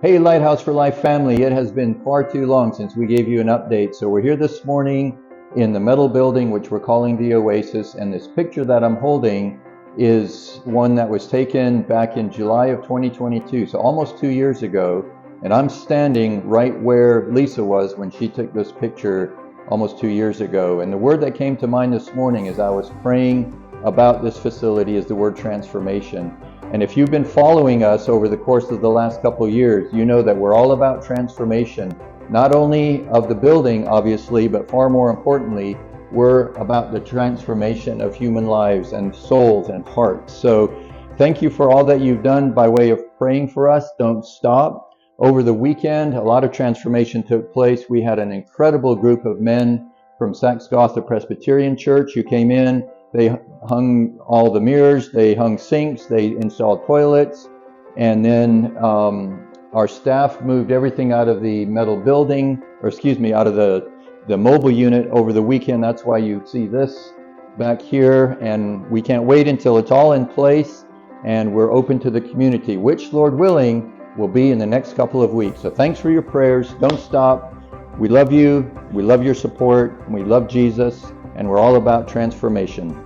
Hey, Lighthouse for Life family, it has been far too long since we gave you an update. So we're here this morning in the metal building, which we're calling the Oasis. And this picture that I'm holding is one that was taken back in July of 2022, so almost 2 years ago. And I'm standing right where Lisa was when she took this picture almost 2 years ago. And the word that came to mind this morning as I was praying about this facility is the word transformation. And if you've been following us over the course of the last couple of years, you know that we're all about transformation, not only of the building, obviously, but far more importantly, we're about the transformation of human lives and souls and hearts. So thank you for all that you've done by way of praying for us. Don't stop. Over the weekend, a lot of transformation took place. We had an incredible group of men from Saxe-Gotha Presbyterian Church who came in. They hung all the mirrors, they hung sinks, they installed toilets, and then our staff moved everything out of the metal building, out of the mobile unit over the weekend. That's why you see this back here, and we can't wait until it's all in place and we're open to the community, which, Lord willing, will be in the next couple of weeks. So thanks for your prayers. Don't stop. We love you. We love your support. We love Jesus. And we're all about transformation.